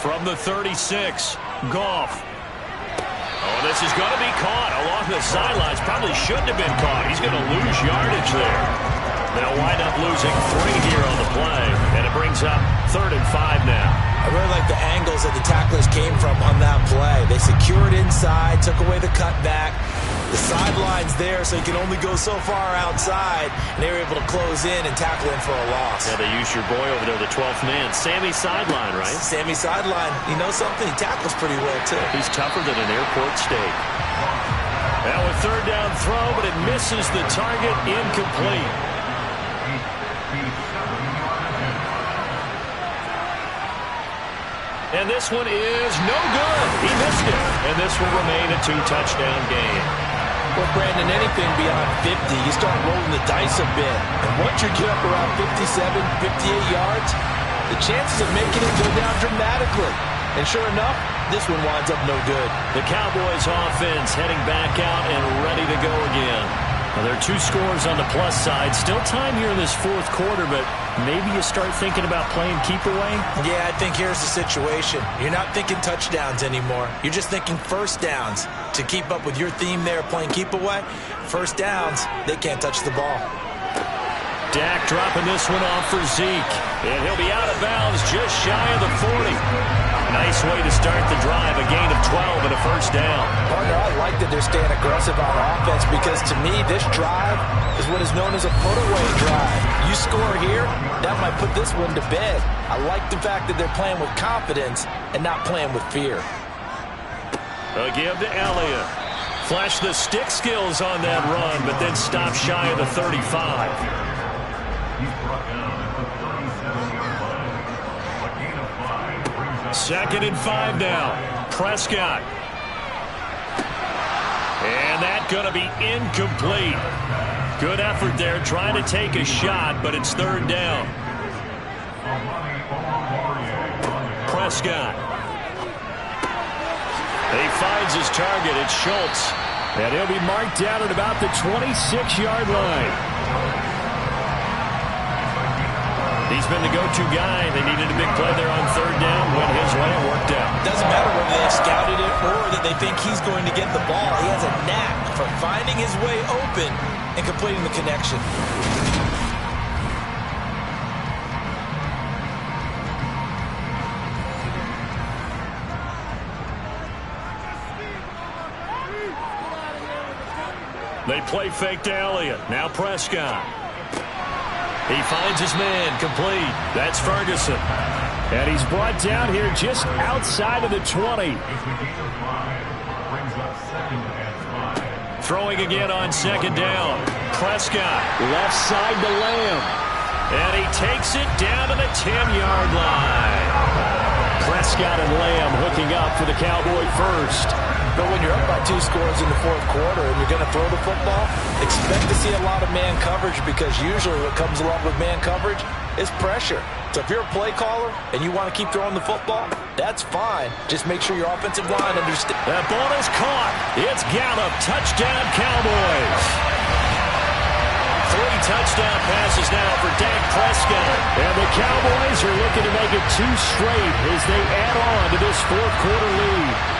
From the 36, Goff. Oh, this is going to be caught along the sidelines. Probably shouldn't have been caught. He's going to lose yardage there. They'll wind up losing 3 here on the play. And it brings up 3rd and 5 now. I really like the angles that the tacklers came from on that play. They secured inside, took away the cutback. The sideline's there, so you can only go so far outside. And they were able to close in and tackle him for a loss. Yeah, they used your boy over there, the 12th man. Sammy Sideline, right? Sammy Sideline. You know something? He tackles pretty well, too. He's tougher than an airport steak. Now a 3rd down throw, but it misses the target, incomplete. And this one is no good. He missed it. And this will remain a 2-touchdown game. Well, Brandon, anything beyond 50, you start rolling the dice a bit. And once you get up around 57, 58 yards, the chances of making it go down dramatically. And sure enough, this one winds up no good. The Cowboys offense heading back out and ready to go again. Well, there are 2 scores on the plus side. Still time here in this 4th quarter, but maybe you start thinking about playing keep away? Yeah, I think here's the situation. You're not thinking touchdowns anymore. You're just thinking 1st downs. To keep up with your theme there, playing keep away, 1st downs, they can't touch the ball. Dak dropping this one off for Zeke. And he'll be out of bounds just shy of the 40. Nice way to start the drive. A gain of 12 and a 1st down. Partner, I like that they're staying aggressive on offense because to me, this drive is what is known as a put-away drive. You score here, that might put this one to bed. I like the fact that they're playing with confidence and not playing with fear. A give to Elliott. Flash the stick skills on that run, but then stop shy of the 35. 2nd and 5 now. Prescott. And that going to be incomplete. Good effort there trying to take a shot, but it's 3rd down. Prescott. He finds his target. It's Schultz. And he'll be marked down at about the 26-yard line. He's been the go-to guy. They needed a big play there on third down. Went his way and worked out. Doesn't matter whether they've scouted it or that they think he's going to get the ball. He has a knack for finding his way open and completing the connection. They play fake to Elliott. Now Prescott. He finds his man complete. That's Ferguson. And he's brought down here just outside of the 20. Throwing again on second down. Prescott. Left side to Lamb. And he takes it down to the 10-yard line. Prescott and Lamb hooking up for the Cowboy first. But when you're up by 2 scores in the fourth quarter and you're going to throw the football, expect to see a lot of man coverage, because usually what comes along with man coverage is pressure. So if you're a play caller and you want to keep throwing the football, that's fine. Just make sure your offensive line understands. That ball is caught. It's Gallup. Touchdown, Cowboys. 3 touchdown passes now for Dak Prescott. And the Cowboys are looking to make it 2 straight as they add on to this fourth quarter lead.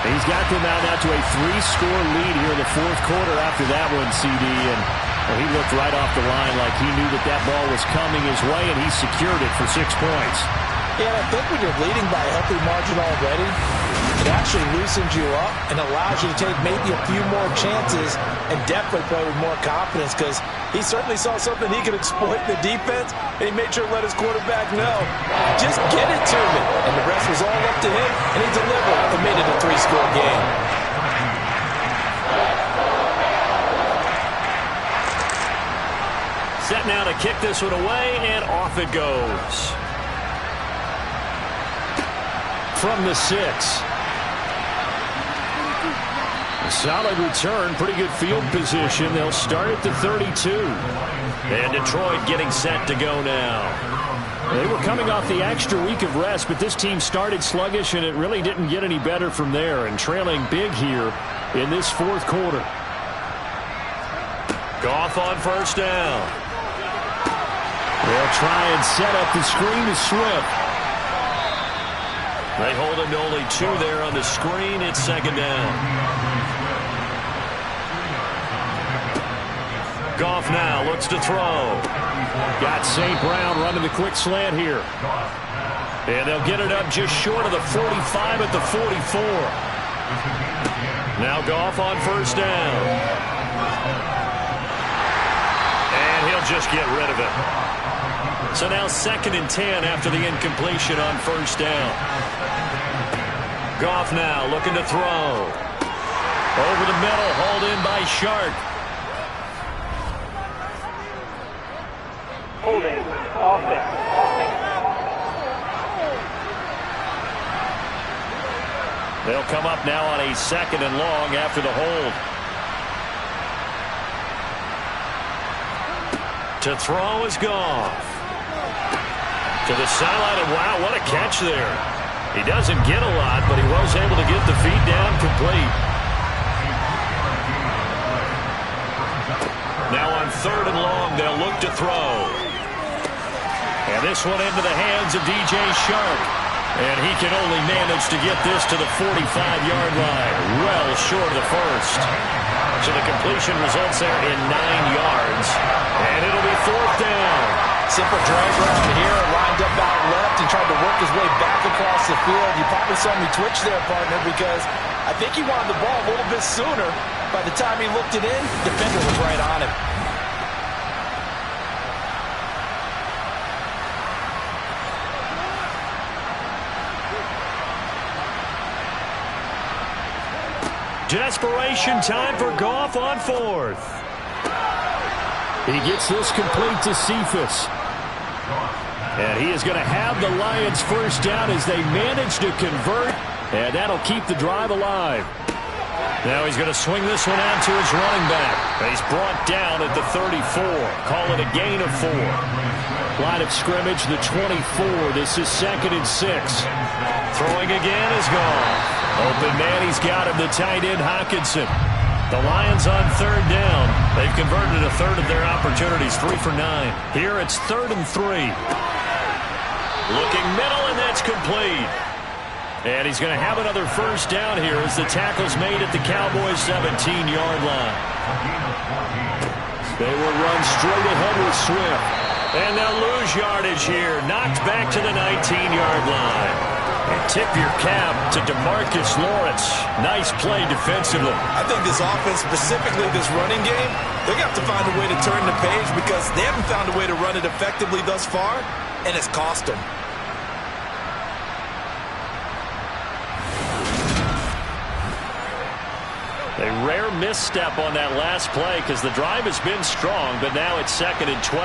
He's got them out now to a 3-score lead here in the fourth quarter after that one, CD. And he looked right off the line like he knew that that ball was coming his way, and he secured it for 6 points. Yeah, I think when you're leading by a healthy margin already, it actually loosens you up and allows you to take maybe a few more chances and definitely play with more confidence, because he certainly saw something he could exploit in the defense, and he made sure to let his quarterback know, just get it to me. And the rest was all up to him, and he delivered and made it a 3-score game. Set now to kick this one away, and off it goes. From the 6. A solid return, pretty good field position. They'll start at the 32. And Detroit getting set to go now. They were coming off the extra week of rest, but this team started sluggish, and it really didn't get any better from there, and trailing big here in this fourth quarter. Goff on first down. They'll try and set up the screen to Swift. They hold him to only 2 there on the screen. It's second down. Goff now looks to throw. Got St. Brown running the quick slant here. And they'll get it up just short of the 45 at the 44. Now Goff on first down. And he'll just get rid of it. So now 2nd and 10 after the incompletion on first down. Goff now looking to throw. Over the middle, hauled in by Shark. Holding, offense. They'll come up now on a 2nd and long after the hold. To throw is Goff. To the sideline, and wow, what a catch there. He doesn't get a lot, but he was able to get the feet down complete. Now on 3rd and long, they'll look to throw. And this one into the hands of DJ Shark. And he can only manage to get this to the 45-yard line, well short of the first. So the completion results there in 9 yards. And it'll be 4th down. Simple drag around here, lined up out left and tried to work his way back across the field. You probably saw me twitch there, partner, because I think he wanted the ball a little bit sooner. By the time he looked it in, the defender was right on him. Desperation time for Goff on 4th. He gets this complete to Cephas. And he is going to have the Lions first down as they manage to convert. And that'll keep the drive alive. Now he's going to swing this one out to his running back. He's brought down at the 34. Call it a gain of 4. Line of scrimmage, the 24. This is 2nd and 6. Throwing again is Goff. Open man, he's got him, the tight end, Hockenson. The Lions on third down. They've converted a third of their opportunities, 3 for 9. Here it's 3rd and 3. Looking middle, and that's complete. And he's going to have another first down here as the tackle's made at the Cowboys' 17-yard line. They will run straight ahead with Swift. And they'll lose yardage here. Knocked back to the 19-yard line. And tip your cap to DeMarcus Lawrence. Nice play defensively. I think this offense, specifically this running game, they're going to have to find a way to turn the page because they haven't found a way to run it effectively thus far, and it's cost them. A rare misstep on that last play because the drive has been strong, but now it's 2nd and 12.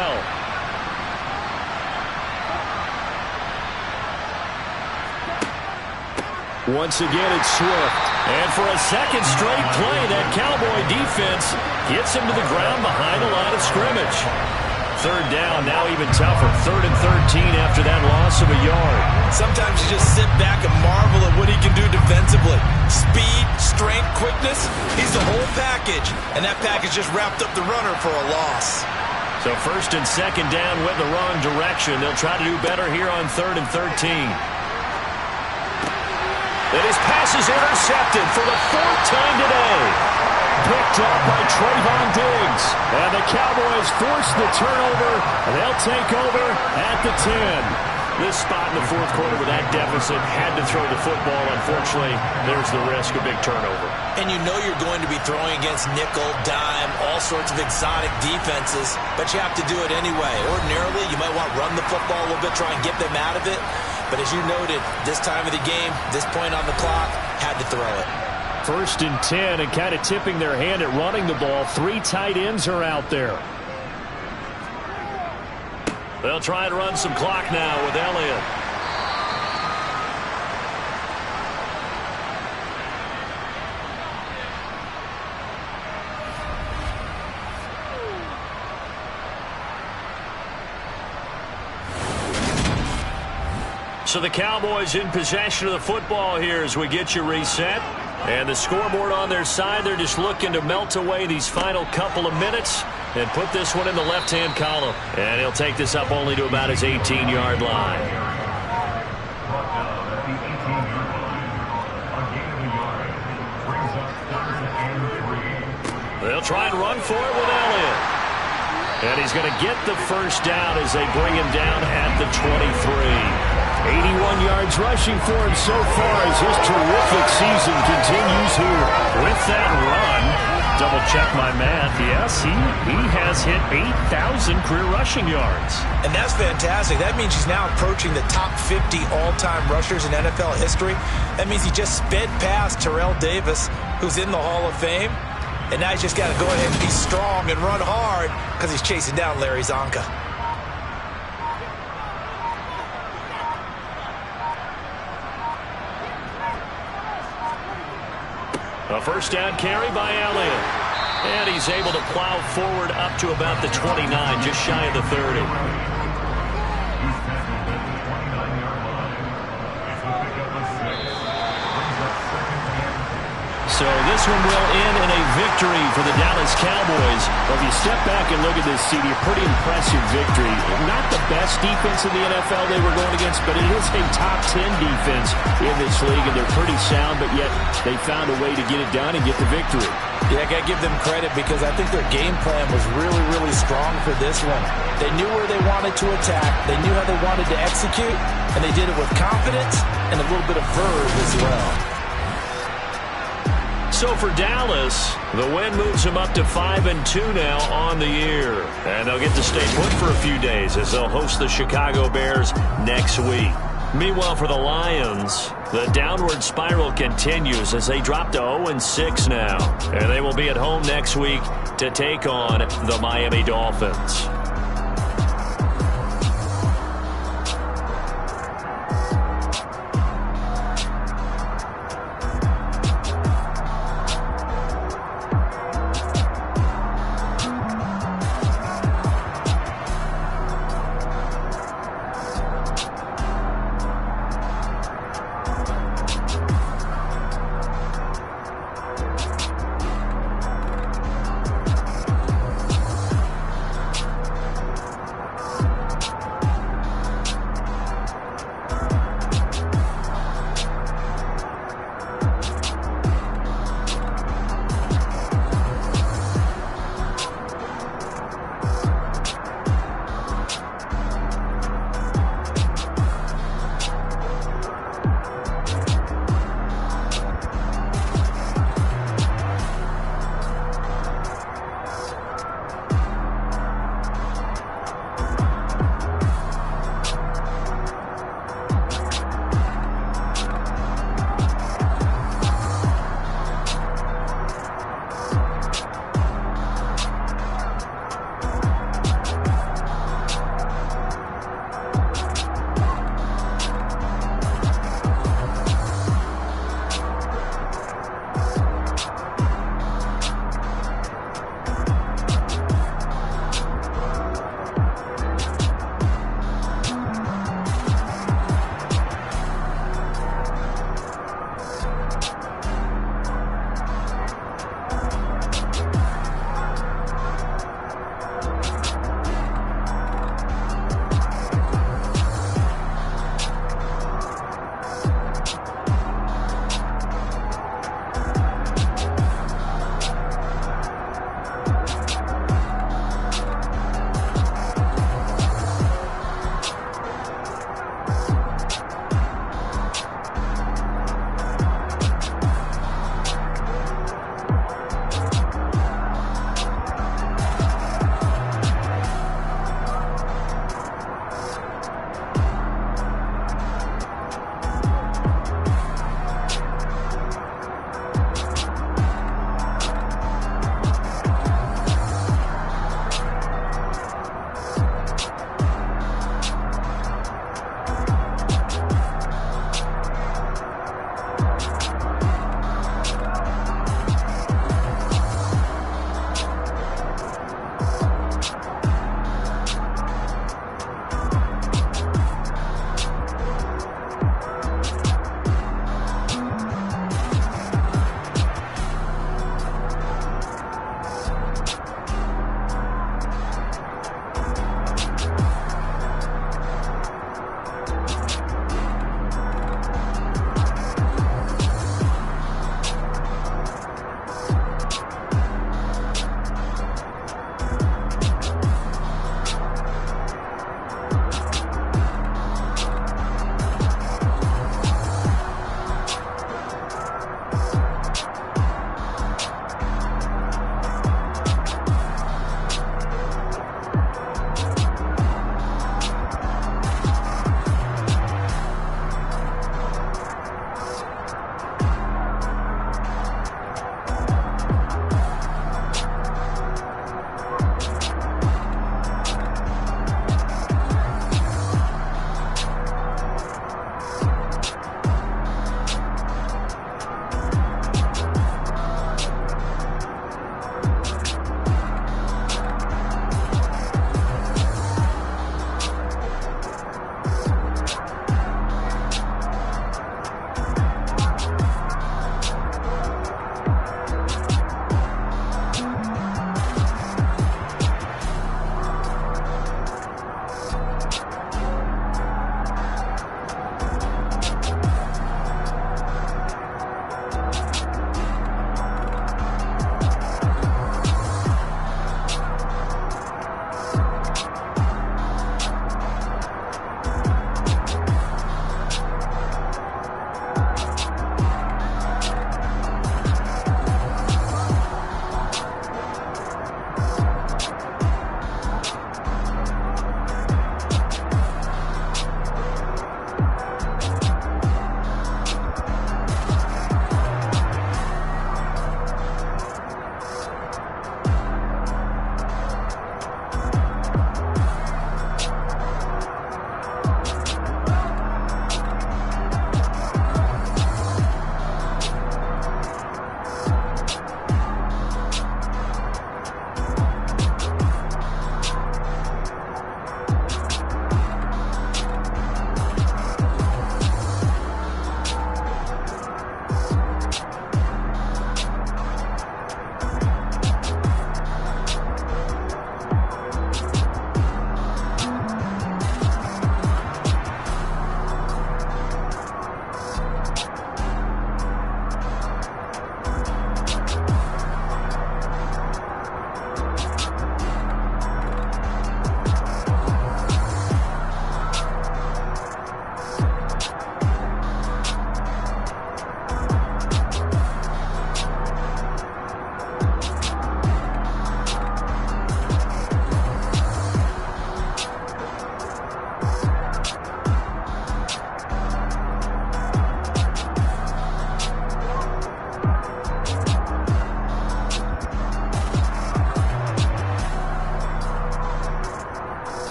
Once again, it's Swift. And for a second straight play, that Cowboy defense gets him to the ground behind the line of scrimmage. 3rd down, now even tougher. 3rd and 13 after that loss of a yard. Sometimes you just sit back and marvel at what he can do defensively. Speed, strength, quickness, he's the whole package. And that package just wrapped up the runner for a loss. So 1st and 2nd down went the wrong direction. They'll try to do better here on 3rd and 13. And his pass is intercepted for the 4th time today. Picked up by Trayvon Diggs. And the Cowboys force the turnover, and they'll take over at the 10. This spot in the 4th quarter with that deficit had to throw the football. Unfortunately, there's the risk of big turnover. And you know you're going to be throwing against nickel, dime, all sorts of exotic defenses, but you have to do it anyway. Ordinarily, you might want to run the football a little bit, try and get them out of it. But as you noted, this time of the game, this point on the clock, had to throw it. 1st and 10, and kind of tipping their hand at running the ball. 3 tight ends are out there. They'll try and run some clock now with Elliott. So the Cowboys in possession of the football here as we get you reset. And the scoreboard on their side, they're just looking to melt away these final couple of minutes and put this one in the left-hand column. And he'll take this up only to about his 18-yard line. They'll try and run for it with Elliott. And he's going to get the first down as they bring him down at the 23. 81 yards rushing for him so far as his terrific season continues here. With that run, double check my math, yes, he has hit 8,000 career rushing yards. And that's fantastic. That means he's now approaching the top 50 all-time rushers in NFL history. That means he just sped past Terrell Davis, who's in the Hall of Fame. And now he's just got to go ahead and be strong and run hard because he's chasing down Larry Zonka. A first down carry by Elliott. And he's able to plow forward up to about the 29, just shy of the 30. So this one will end in a victory for the Dallas Cowboys. Well, if you step back and look at this, CD, a pretty impressive victory. Not the best defense in the NFL they were going against, but it is a top 10 defense in this league, and they're pretty sound, but yet they found a way to get it done and get the victory. Yeah, I got to give them credit because I think their game plan was really, really strong for this one. They knew where they wanted to attack. They knew how they wanted to execute, and they did it with confidence and a little bit of verve as well. So for Dallas, the win moves them up to 5-2 now on the year. And they'll get to stay put for a few days as they'll host the Chicago Bears next week. Meanwhile, for the Lions, the downward spiral continues as they drop to 0-6 now. And they will be at home next week to take on the Miami Dolphins.